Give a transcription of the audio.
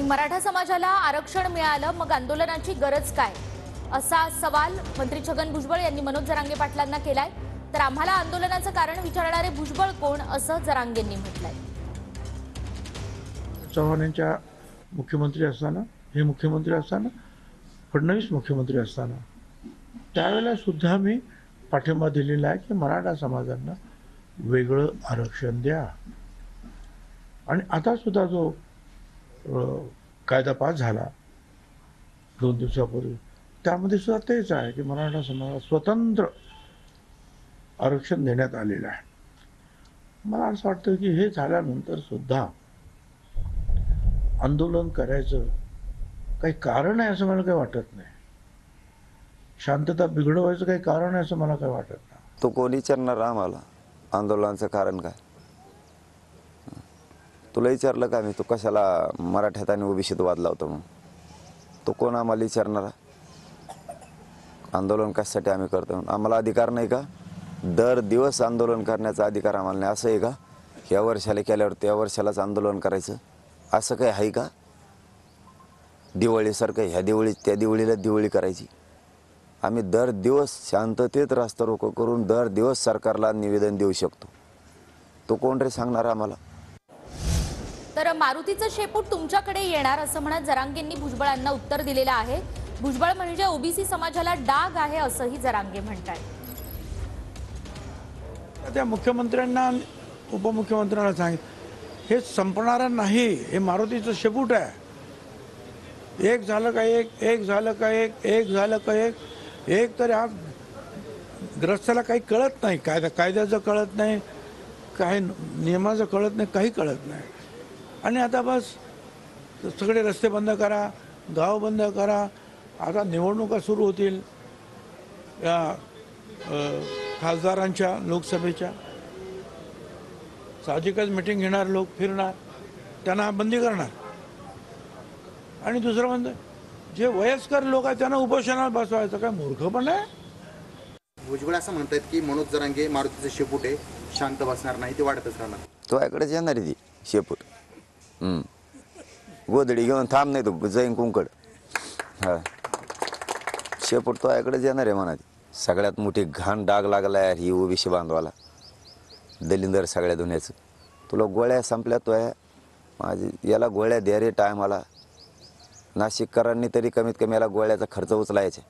मराठा समाजाला आरक्षण मिळालं मग आंदोलनाची गरज काय, असा सवाल मंत्री छगन भुजबळ यांनी मनोज जरांगे पाटलांना केलाय। तर आम्हाला आंदोलनाचं कारण विचारणारे भुजबळ कोण, असं जरांगेंनी म्हटलंय। चव्हाणांच्या मुख्यमंत्री असताना, हे मुख्यमंत्री असताना, फडणवीस मुख्यमंत्री असताना त्यावेळेला सुद्धा मी पाठिंबा दिलेला आहे की मराठा समाजांना वेगळं आरक्षण द्या। आणि आता सुद्धा जो कायदा पास झाला 2 दिवसापूर्वी, त्यामध्ये सुद्धा तेच आहे की मराठा समाजाला स्वतंत्र आरक्षण देण्यात आलेलं आहे। मला असं वाटतं की हे झाल्यानंतर सुद्धा आंदोलन करायचं काही कारण आहे असं मला काही वाटत नाही। शांतता बिघडवायचं काही कारण आहे असं मला काही वाटत नाही। तो कोण विचारणार आम्हाला आंदोलनाचं कारण काय? तुला विचारलं का मी तू कशाला मराठ्यात आणि ओबीसीत वाद लावतो मग? तो कोण आम्हाला विचारणार? आंदोलन कशासाठी आम्ही करतो? आम्हाला अधिकार नाही का? दर दिवस आंदोलन करण्याचा अधिकार आम्हाला नाही असं आहे का? ह्या वर्षाला केल्यावर त्या वर्षालाच आंदोलन करायचं असं काही आहे का? दिवाळीसारखं ह्या दिवाळी त्या दिवाळीला दिवाळी करायची? आम्ही दर दिवस शांततेत रास्ता रोको करून दर दिवस सरकारला निवेदन देऊ शकतो। तो कोण रे सांगणार आम्हाला? तर मारुतीचं शेपूट तुमच्याकडे येणार असं म्हणत जरांगेंनी भुजबळांना उत्तर दिलेलं आहे। भुजबळ म्हणजे ओबीसी समाजाला डाग आहे असंही जरांगे म्हणतात। त्या मुख्यमंत्र्यांना उपमुख्यमंत्र्यांना सांगितलं हे संपणार नाही, हे मारुतीचं शेपूट आहे। एक झालं का एक झालं का एक झालं का एक तर आज ग्रस्ताला काही कळत नाही, कायद्याचं कळत नाही, काही नियमाचं कळत नाही, काही कळत नाही। आणि आता बस सगळे रस्ते बंद करा, गाव बंद करा। आता निवडणुका सुरू होतील या खासदारांच्या लोकसभेच्या, साहजिकच मिटिंग घेणार, लोक फिरणार, त्यांना बंदी करणार। आणि दुसरं म्हणजे जे वयस्कर लोक आहेत त्यांना उपोषणाला बसवायचं, काय मूर्खपण आहे? भुजबळ असं म्हणतात की मनोज जरांगे मारुतीचं शेपूट आहे, शांत बसणार नाही, ते वाढतच राहणार। तो याकडेच येणार आहे ती शेपूट। गोदडी घेऊन थांब नाही तो जैन कुंकड। हा शेपूट तो याकडेच येणार आहे म्हणा। सगळ्यात मोठी घाण डाग लागला यार ही ओबीसी बांधवाला, दलिंदर सगळ्या दुनियाचं। तुला गोळ्या संपल्या तो आहे माझी, याला गोळ्या द्या रे टायमाला। नाशिककरांनी तरी कमीत कमी याला गोळ्याचा खर्च उचलायचा।